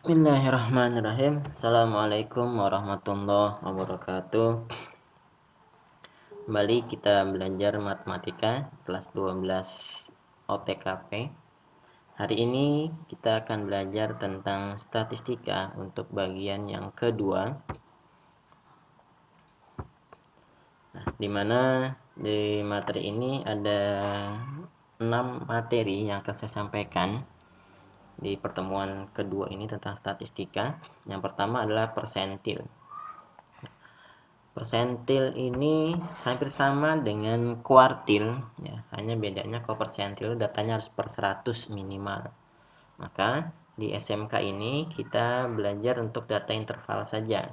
Bismillahirrahmanirrahim. Assalamualaikum warahmatullahi wabarakatuh. Kembali kita belajar matematika kelas 12 OTKP. Hari ini kita akan belajar tentang statistika untuk bagian yang kedua. Nah, di mana di materi ini ada 6 materi yang akan saya sampaikan di pertemuan kedua ini tentang statistika. Yang pertama adalah persentil. Persentil ini hampir sama dengan kuartil ya, hanya bedanya kalau persentil datanya harus per 100 minimal. Maka di SMK ini kita belajar untuk data interval saja.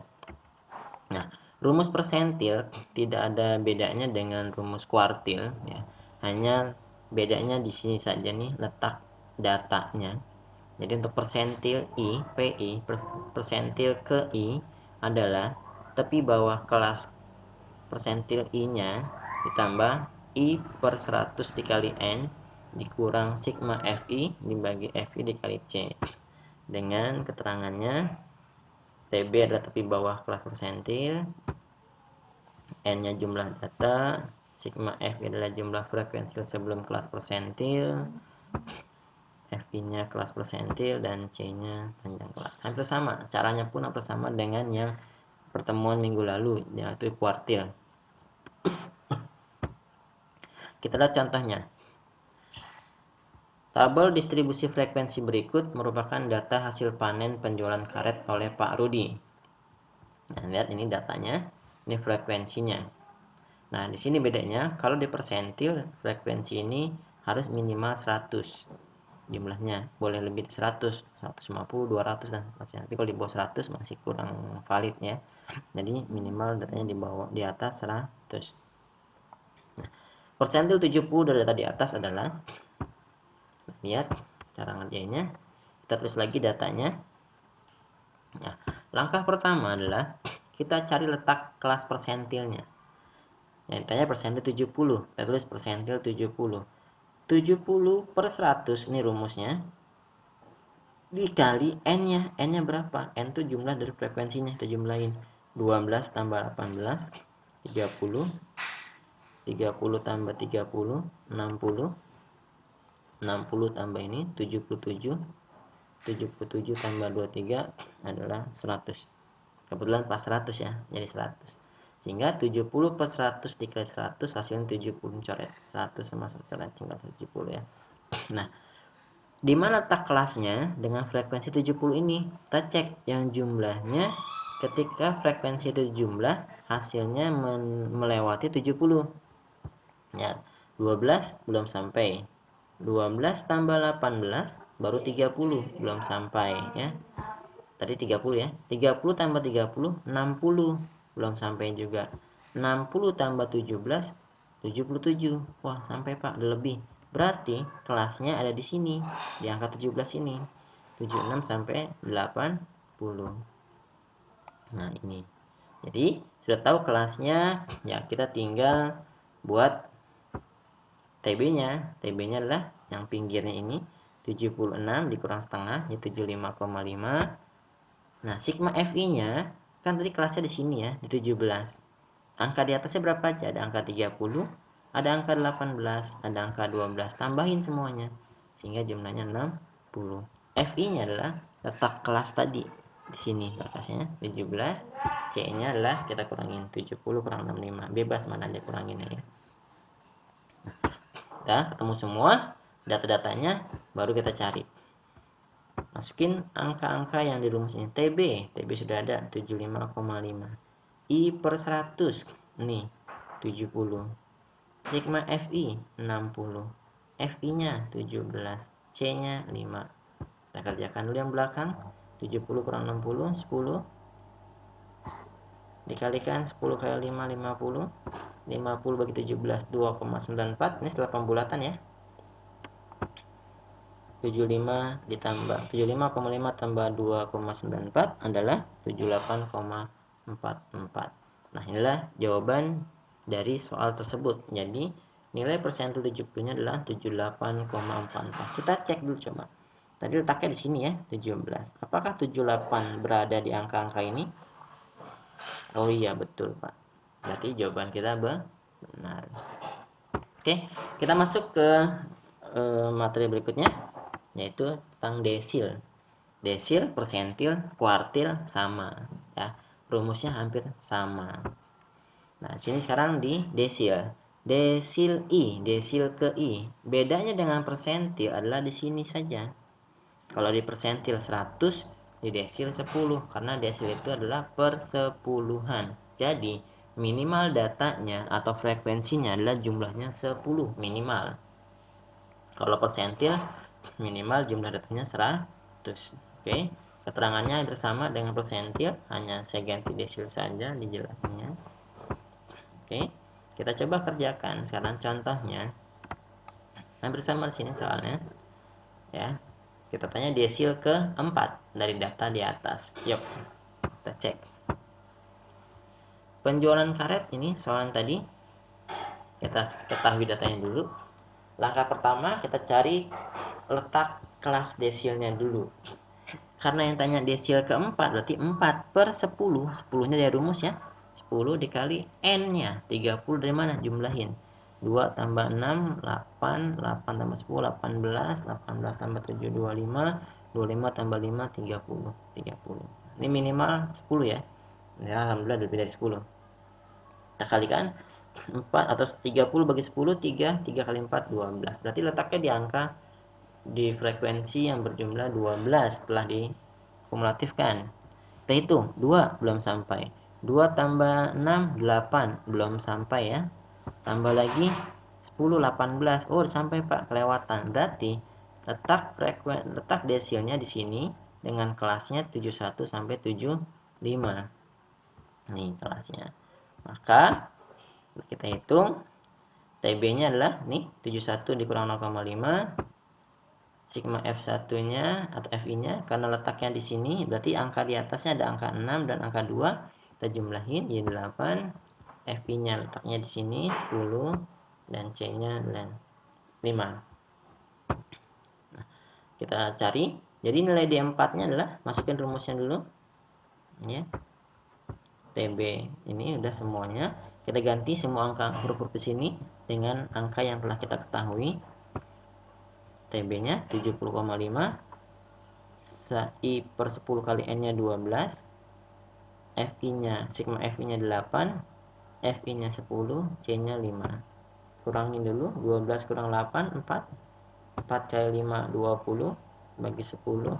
Nah, rumus persentil tidak ada bedanya dengan rumus kuartil ya. Hanya bedanya di sini saja nih letak datanya. Jadi untuk persentil I, PI, persentil ke I adalah tepi bawah kelas persentil I-nya ditambah I per 100 dikali N dikurang sigma FI dibagi FI dikali C. Dengan keterangannya TB adalah tepi bawah kelas persentil, N-nya jumlah data, sigma FI adalah jumlah frekuensi sebelum kelas persentil, FI-nya kelas persentil, dan C-nya panjang kelas. Hampir sama, caranya pun hampir sama dengan yang pertemuan minggu lalu, yaitu kuartil. Kita lihat contohnya. Tabel distribusi frekuensi berikut merupakan data hasil panen penjualan karet oleh Pak Rudi. Nah, lihat ini datanya, ini frekuensinya. Nah, di sini bedanya, kalau di persentil, frekuensi ini harus minimal 100 jumlahnya. Boleh lebih dari 100, 150, 200, dan seterusnya. Tapi kalau di bawah 100 masih kurang valid ya. Jadi minimal datanya di atas 100. Nah, persentil 70 dari data di atas adalah, lihat cara ngerjainnya, kita tulis lagi datanya. Nah, langkah pertama adalah kita cari letak kelas persentilnya. Yang ditanya persentil 70, kita tulis persentil 70. 70 per 100, ini rumusnya, dikali N-nya. N-nya berapa? N itu jumlah dari frekuensinya, kita jumlahin. 12 tambah 18, 30. 30 tambah 30, 60. 60 tambah ini, 77. 77 tambah 23 adalah 100. Kebetulan pas 100 ya, jadi 100. Sehingga 70 per 100 dikali 100 hasilnya 70, coret 100 sama 1 coret tinggal 70 ya. Nah, di mana letak kelasnya dengan frekuensi 70 ini? Kita cek yang jumlahnya ketika frekuensi itu jumlah hasilnya melewati 70. Ya, 12 belum sampai. 12 tambah 18 baru 30, belum sampai ya. Tadi 30 ya. 30 tambah 30, 60. Belum sampai juga. 60 tambah 17, 77. Wah, sampai Pak, ada lebih. Berarti kelasnya ada di sini, di angka 17 ini. 76 sampai 80. Nah, ini. Jadi, sudah tahu kelasnya, ya kita tinggal buat TB-nya. TB-nya adalah yang pinggirnya ini, 76 dikurang setengah, yaitu 75,5. Nah, sigma FI-nya kan tadi kelasnya di sini ya, di 17. Angka di atasnya berapa aja? Ada angka 30, ada angka 18, ada angka 12. Tambahin semuanya. Sehingga jumlahnya 60. FI-nya adalah letak kelas tadi. Di sini kelasnya 17. C-nya adalah kita kurangin 70 kurang 65. Bebas mana aja kuranginnya ya. Udah ketemu semua data-datanya, baru kita cari. Masukin angka-angka yang di rumus ini. TB sudah ada 75,5. I per 100 nih 70. Sigma FI 60. FI-nya 17. C-nya 5. Kita kerjakan dulu yang belakang. 70 kurang 60, 10. Dikalikan 10 kali 5, 50. 50 bagi 17, 2,94. Ini setelah pembulatan ya. 75 ditambah 75,5 tambah 2,94 adalah 78,44. Nah, inilah jawaban dari soal tersebut. Jadi, nilai persentil 70-nya adalah 78,44. Kita cek dulu coba. Tadi letaknya di sini ya, 17. Apakah 78 berada di angka-angka ini? Oh iya, betul, Pak. Berarti jawaban kita benar. Oke, kita masuk ke materi berikutnya, yaitu tentang desil. Desil, persentil, kuartil sama, ya. Rumusnya hampir sama. Nah, sini sekarang di desil. Desil I, desil ke I. Bedanya dengan persentil adalah di sini saja. Kalau di persentil 100, di desil 10, karena desil itu adalah persepuluhan. Jadi, minimal datanya atau frekuensinya adalah jumlahnya 10 minimal. Kalau persentil, minimal jumlah datanya 100. Oke, keterangannya bersama dengan persentil, hanya saya ganti desil saja dijelaskannya. Oke, kita coba kerjakan sekarang contohnya. Hampir sama di sini soalnya. Ya, kita tanya desil ke-4 dari data di atas. Yuk, kita cek. Penjualan karet ini soalan tadi. Kita ketahui datanya dulu. Langkah pertama kita cari letak kelas desilnya dulu. Karena yang tanya desil ke-4 berarti 4 per 10. 10-nya dari rumus ya. 10 dikali N-nya. 30 dari mana? Jumlahin. 2 tambah 6, 8. 8 tambah 10, 18. 18 tambah 7, 25. 25 tambah 5, 30. 30. Ini minimal 10 ya. Ya, alhamdulillah lebih dari 10. Kita kalikan 4 atau 30 bagi 10, 3. 3 kali 4, 12. Berarti letaknya di angka di frekuensi yang berjumlah 12 setelah dikumulatifkan. Kita hitung, 2 belum sampai. 2 tambah 6, 8 belum sampai ya. Tambah lagi 10, 18. Oh, sampai Pak, kelewatan. Berarti letak desilnya di sini dengan kelasnya 71 sampai 75. Nih kelasnya. Maka kita hitung TB-nya adalah nih 71 dikurang 0,5 sigma F1-nya atau Fi-nya karena letaknya di sini berarti angka di atasnya ada angka 6 dan angka 2. Kita jumlahin jadi 8. Fi-nya letaknya di sini 10 dan C-nya 5. Nah, kita cari. Jadi nilai D4-nya adalah masukin rumusnya dulu. Ya. TB ini udah semuanya. Kita ganti semua angka huruf-huruf di sini dengan angka yang telah kita ketahui. TB-nya 70,5. I per 10 kali N-nya 12. Fi-nya, sigma Fi-nya 8. Fi-nya 10. C-nya 5. Kurangin dulu. 12 kurang 8, 4. 4 kali 5, 20. Bagi 10,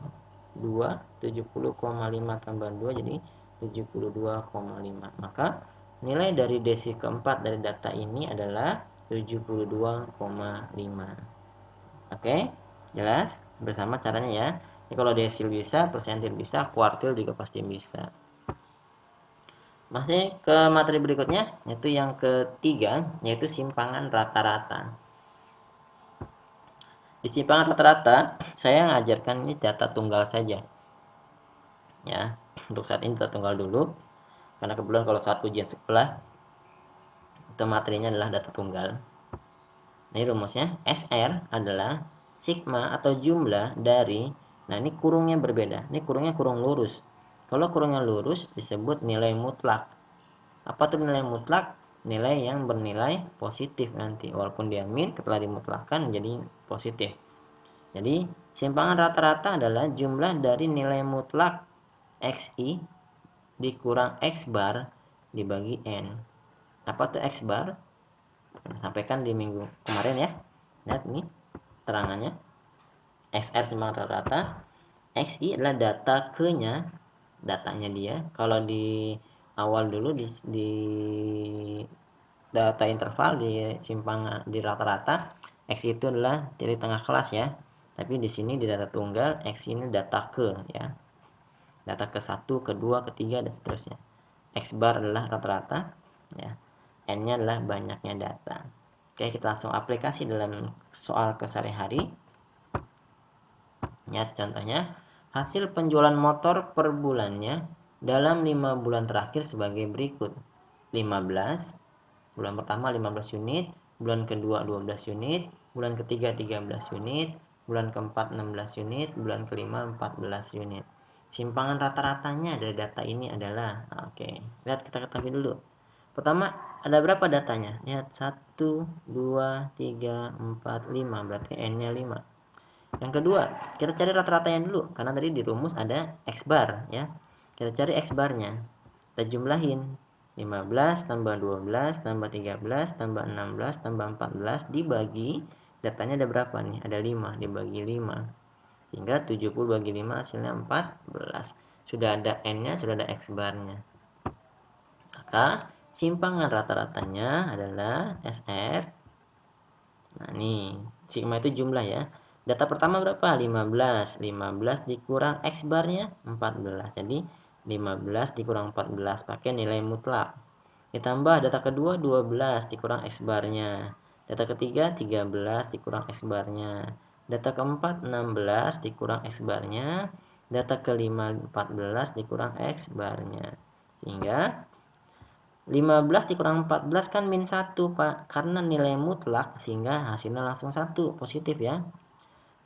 2. 70,5 tambah 2 jadi 72,5. Maka nilai dari desil keempat dari data ini adalah 72,5. Oke, jelas? Bersama caranya ya. Jadi kalau desil bisa, persentil bisa, kuartil juga pasti bisa. Masih ke materi berikutnya, yaitu yang ketiga, yaitu simpangan rata-rata. Di simpangan rata-rata, saya mengajarkan ini data tunggal saja. Ya, untuk saat ini data tunggal dulu. Karena kebetulan kalau saat ujian sekolah, itu materinya adalah data tunggal. Ini rumusnya, SR adalah sigma atau jumlah dari, nah ini kurungnya berbeda, ini kurungnya kurung lurus. Kalau kurungnya lurus disebut nilai mutlak. Apa tuh nilai mutlak? Nilai yang bernilai positif nanti, walaupun dia min setelah dimutlakkan menjadi positif. Jadi simpangan rata-rata adalah jumlah dari nilai mutlak XI dikurang X bar dibagi N. Apa tuh X bar? Sampaikan di minggu kemarin ya. Lihat nih terangannya. XR simpangan rata-rata. XI adalah data ke-nya, datanya dia. Kalau di awal dulu di data interval di simpangan di rata-rata, X itu adalah dari tengah kelas ya. Tapi di sini di data tunggal X ini data ke ya. Data ke-1, ke-2, ke-3 dan seterusnya. X bar adalah rata-rata ya. N-nya adalah banyaknya data. Oke, kita langsung aplikasi dalam soal kesehari-hari. Ya, contohnya, hasil penjualan motor per bulannya dalam 5 bulan terakhir sebagai berikut. 15, bulan pertama 15 unit, bulan kedua 12 unit, bulan ketiga 13 unit, bulan keempat 16 unit, bulan kelima 14 unit. Simpangan rata-ratanya dari data ini adalah, lihat kita ketahui dulu. Pertama, ada berapa datanya? Lihat 1, 2, 3, 4, 5, berarti N-nya 5. Yang kedua, kita cari rata-ratanya dulu, karena tadi di rumus ada X bar ya. Kita cari X barnya. Kita jumlahin 15 tambah 12 tambah 13 tambah 16 tambah 14 dibagi, datanya ada berapa nih? Ada 5, dibagi 5. Sehingga 70 bagi 5 hasilnya 14. Sudah ada N-nya, sudah ada X barnya. Maka simpangan rata-ratanya adalah SR. Nah, nih, sigma itu jumlah ya. Data pertama berapa? 15. 15 dikurang X barnya 14. Jadi 15 dikurang 14 pakai nilai mutlak. Ditambah data kedua 12 dikurang X barnya. Data ketiga 13 dikurang X barnya. Data keempat 16 dikurang X barnya. Data kelima 14 dikurang X barnya. Sehingga 15 dikurang 14 kan min 1 Pak, karena nilai mutlak sehingga hasilnya langsung 1, positif ya.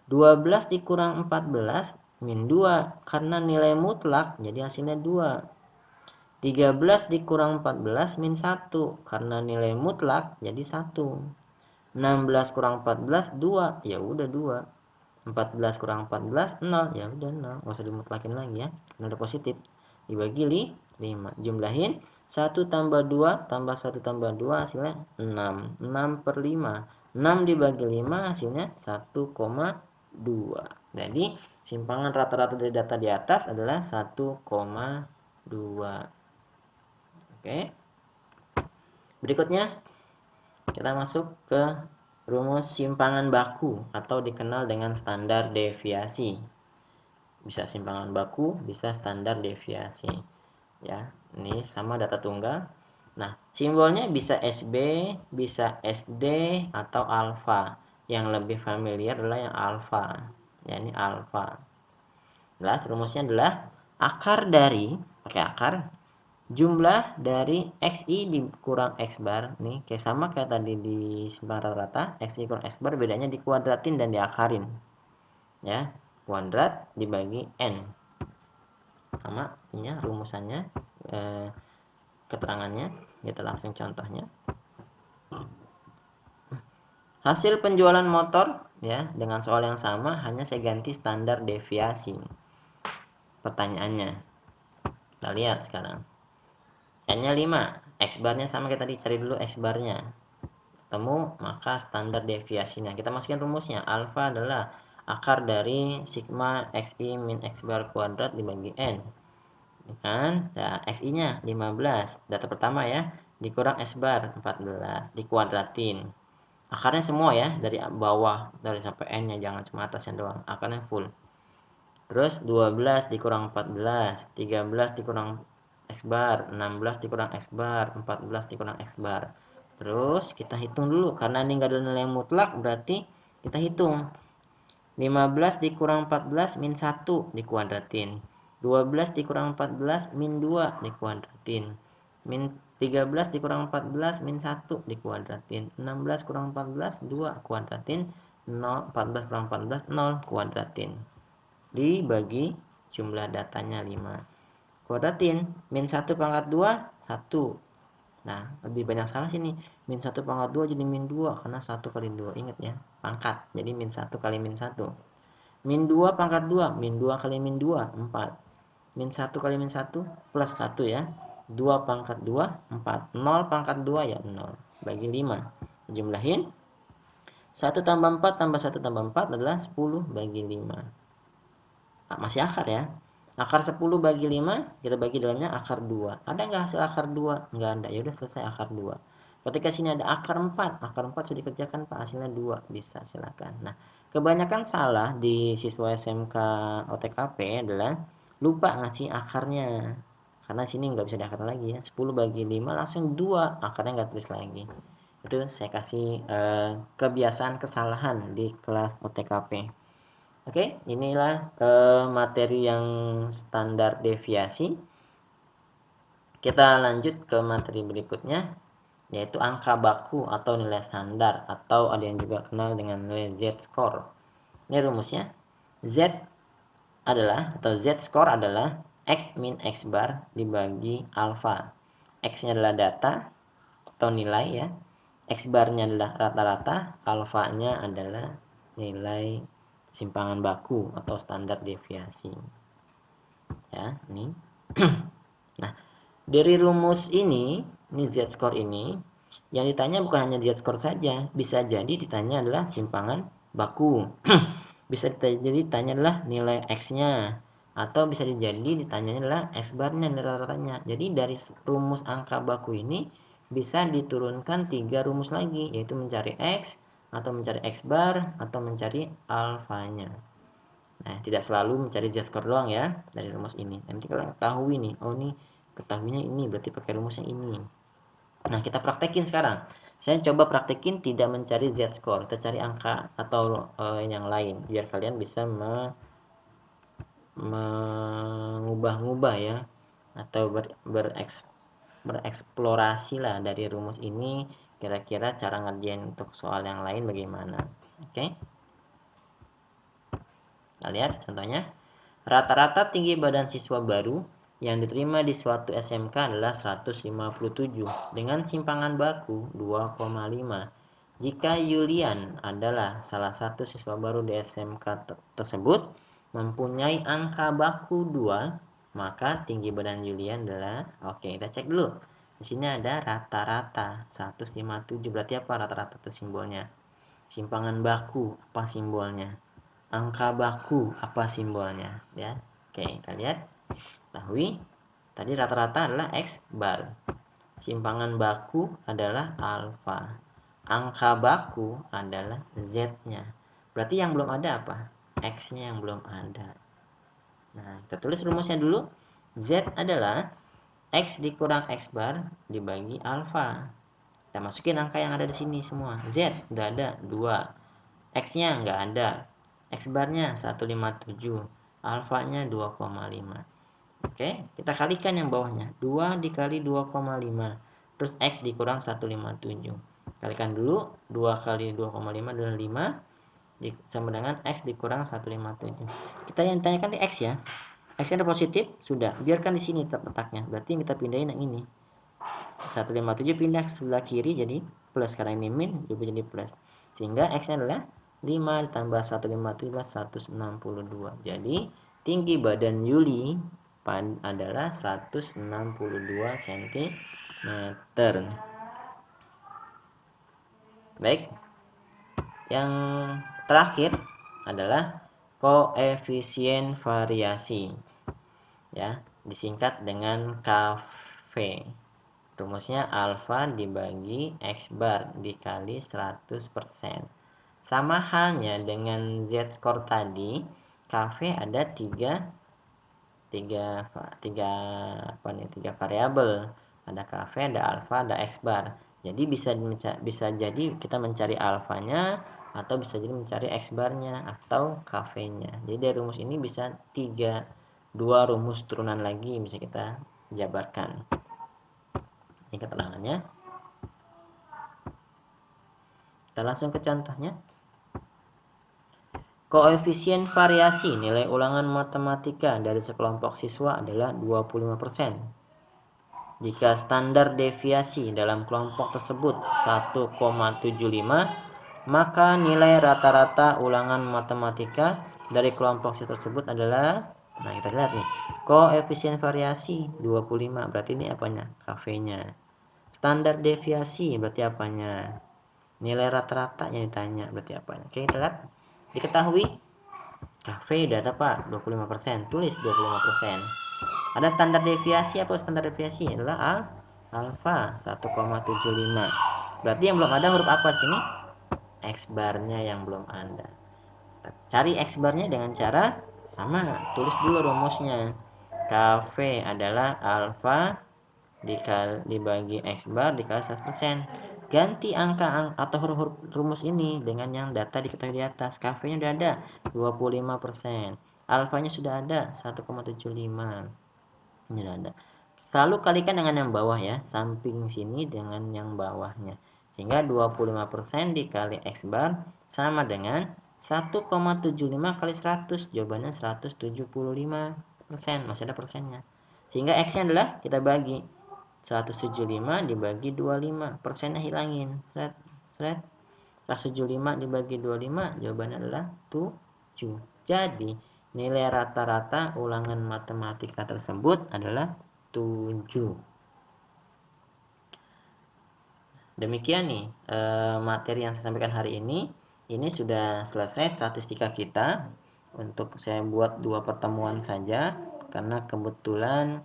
12 dikurang 14 min 2 karena nilai mutlak jadi hasilnya 2. 13 dikurang 14 min 1 karena nilai mutlak jadi 1. 16 kurang 14 2, ya udah 2. 14 kurang 14 0, ya udah 0, enggak usah dimutlakin lagi ya, udah positif. Dibagi 5, jumlahin 1 tambah 2 tambah 1 tambah 2 hasilnya 6. 6/5, 6 dibagi 5 hasilnya 1,2. Jadi simpangan rata-rata dari data di atas adalah 1,2. Oke. Berikutnya kita masuk ke rumus simpangan baku atau dikenal dengan standar deviasi. Bisa simpangan baku, bisa standar deviasi. Ya, ini sama data tunggal. Nah, simbolnya bisa SB, bisa SD atau alfa. Yang lebih familiar adalah yang alfa. Ya, ini alfa. Jelas rumusnya adalah akar dari, pakai akar, jumlah dari XI dikurang X bar. Nih, kayak sama kayak tadi di simpangan rata-rata, XI kurang X bar, bedanya dikuadratin dan diakarin. Ya, kuadrat dibagi N. Sama ini rumusannya, keterangannya. Kita langsung contohnya. Hasil penjualan motor ya dengan soal yang sama, hanya saya ganti standar deviasi. Pertanyaannya. Kita lihat sekarang. N-nya 5, X barnya sama kayak tadi, cari dulu X barnya. Ketemu, maka standar deviasinya. Kita masukkan rumusnya. Alfa adalah akar dari sigma XI min X bar kuadrat dibagi N. Kan? Nah, XI-nya 15. Data pertama ya. Dikurang X bar 14. Dikuadratin. Akarnya semua ya. Dari bawah. Dari sampai N-nya. Jangan cuma atasnya doang. Akarnya full. Terus 12 dikurang 14. 13 dikurang X bar, 16 dikurang X bar, 14 dikurang X bar. Terus kita hitung dulu, karena ini nggak ada nilai mutlak, berarti kita hitung 15 dikurang 14 min 1 dikuadratin, 12 dikurang 14 min 2 dikuadratin, min 13 dikurang 14 min 1 dikuadratin, 16 kurang 14 2 kuadratin, 0, 14 kurang 14 0 kuadratin, dibagi jumlah datanya 5. Kuadratin, min 1 pangkat 2, 1. Nah, lebih banyak salah sini. Min 1 pangkat 2 jadi min 2, karena 1 kali 2. Ingat ya, pangkat. Jadi min 1 kali min 1. Min 2 pangkat 2, min 2 kali min 2, 4. Min 1 kali min 1, plus 1 ya. 2 pangkat 2, 4. 0 pangkat 2 ya 0. Bagi 5. Jumlahin. 1 tambah 4 tambah 1 tambah 4 adalah 10 bagi 5. Masih akar ya. Akar 10 bagi 5, kita bagi dalamnya akar 2. Ada nggak hasil akar 2? Nggak ada. Ya udah, selesai akar 2. Ketika sini ada akar 4, akar 4 sudah dikerjakan Pak, hasilnya 2. Bisa, silakan. Nah, kebanyakan salah di siswa SMK OTKP adalah lupa ngasih akarnya. Karena sini nggak bisa diakar lagi ya. 10 bagi 5 langsung 2, akarnya nggak tulis lagi. Itu saya kasih kebiasaan kesalahan di kelas OTKP. Oke, inilah materi yang standar deviasi. Kita lanjut ke materi berikutnya, yaitu angka baku atau nilai standar, atau ada yang juga kenal dengan nilai Z-score. Ini rumusnya. Z adalah, atau Z score adalah X min X bar dibagi alfa. X-nya adalah data atau nilai ya. X barnya adalah rata-rata, alfanya adalah nilai simpangan baku atau standar deviasi. Ya, ini. Nah, dari rumus ini Z-score ini, yang ditanya bukan hanya Z-score saja, bisa jadi ditanya adalah simpangan baku. Bisa jadi ditanya adalah nilai X-nya, atau bisa jadi ditanya adalah X-barnya, nilai rata-ratanya. Jadi dari rumus angka baku ini bisa diturunkan 3 rumus lagi, yaitu mencari X, atau mencari X-bar, atau mencari alfanya. Nah, tidak selalu mencari Z-score doang ya dari rumus ini. Nanti kalian ketahui nih, oh nih ketahuinya ini berarti pakai rumusnya ini. Nah, kita praktekin sekarang. Saya coba praktekin tidak mencari Z-score, kita cari angka atau yang lain biar kalian bisa mengubah-ubah ya, atau bereksplorasi lah dari rumus ini, kira-kira cara ngerjain untuk soal yang lain bagaimana. Oke. Kita lihat contohnya. Rata-rata tinggi badan siswa baru yang diterima di suatu SMK adalah 157 dengan simpangan baku 2,5. Jika Yulian adalah salah satu siswa baru di SMK tersebut mempunyai angka baku 2, maka tinggi badan Yulian adalah, oke, kita cek dulu. Di sini ada rata-rata 157, berarti apa rata-rata itu simbolnya? Simpangan baku apa simbolnya? Angka baku apa simbolnya ya. Oke, kita lihat. Ketahui tadi rata-rata adalah X bar, simpangan baku adalah alfa, angka baku adalah Z-nya. Berarti yang belum ada apa? X-nya yang belum ada. Nah, kita tulis rumusnya dulu. Z adalah X dikurang X bar dibagi alfa. Kita masukin angka yang ada di sini semua. Z udah ada 2, X-nya nggak ada, X barnya 157, alfanya 2,5. Oke, kita kalikan yang bawahnya. 2 dikali 2,5 terus X dikurang 157. Kalikan dulu, 2 kali 2,5 adalah 5 sama dengan X dikurang 157. Kita yang ditanyakan di X ya. X-nya ada positif, sudah. Biarkan di sini letaknya. Berarti kita pindahin yang ini. 157 pindah ke sebelah kiri jadi plus, karena ini min jadi plus. Sehingga X-nya adalah 5 ditambah 157 162. Jadi tinggi badan Yuli adalah 162 cm. Baik. Yang terakhir adalah koefisien variasi. Ya, disingkat dengan KV. Rumusnya alfa dibagi X bar dikali 100%. Sama halnya dengan Z-score tadi, KV ada tiga variabel. Ada KV, ada alfa, ada X bar. Jadi bisa jadi kita mencari alfanya, atau bisa jadi mencari X barnya atau KV-nya. Jadi dari rumus ini bisa 2 rumus turunan lagi bisa kita jabarkan. Ini keterangannya. Kita langsung ke contohnya. Koefisien variasi nilai ulangan matematika dari sekelompok siswa adalah 25%. Jika standar deviasi dalam kelompok tersebut 1,75, maka nilai rata-rata ulangan matematika dari kelompok siswa tersebut adalah, nah kita lihat nih, koefisien variasi 25, berarti ini apanya? KV-nya. Standar deviasi berarti apanya? Nilai rata-rata yang ditanya berarti apanya? Oke, kita lihat. Diketahui KV udah ada Pak, 25%. Tulis 25%. Ada standar deviasi. Apa standar deviasi? Adalah alfa 1,75. Berarti yang belum ada huruf apa sini? X barnya yang belum ada. Cari X barnya dengan cara sama. Tulis dulu rumusnya. KV adalah alfa dibagi X bar dikali 100%. Ganti angka atau huruf rumus ini dengan yang data diketahui di atas. KV-nya sudah ada 25%. Alfanya sudah ada 1,75. Ini sudah ada. Selalu kalikan dengan yang bawah ya, samping sini dengan yang bawahnya. Sehingga 25% dikali X bar sama dengan 1,75 kali 100, jawabannya 175%, masih ada persennya. Sehingga X-nya adalah kita bagi 175 dibagi 25, persennya hilangin. Seret, seret. 175 dibagi 25, jawabannya adalah 7. Jadi, nilai rata-rata ulangan matematika tersebut adalah 7. Demikian nih materi yang saya sampaikan hari ini. Ini sudah selesai statistika kita. Untuk saya buat 2 pertemuan saja karena kebetulan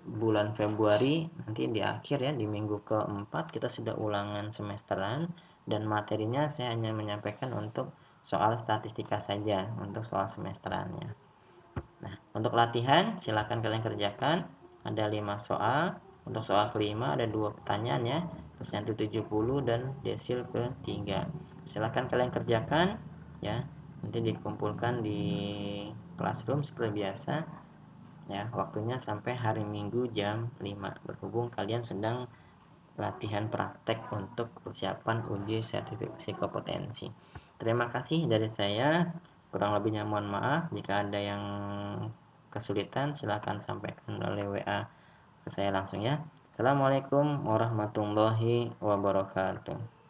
bulan Februari nanti di akhir ya, di minggu keempat kita sudah ulangan semesteran, dan materinya saya hanya menyampaikan untuk soal statistika saja untuk soal semesterannya. Nah, untuk latihan silakan kalian kerjakan, ada 5 soal. Untuk soal kelima ada 2 pertanyaan ya, persentil 70 dan desil ketiga. Silakan kalian kerjakan ya, nanti dikumpulkan di classroom seperti biasa ya. Waktunya sampai hari Minggu jam 5, berhubung kalian sedang latihan praktek untuk persiapan uji sertifikasi kompetensi. Terima kasih dari saya, kurang lebihnya mohon maaf. Jika ada yang kesulitan silahkan sampaikan melalui WA ke saya langsung ya. Assalamualaikum warahmatullahi wabarakatuh.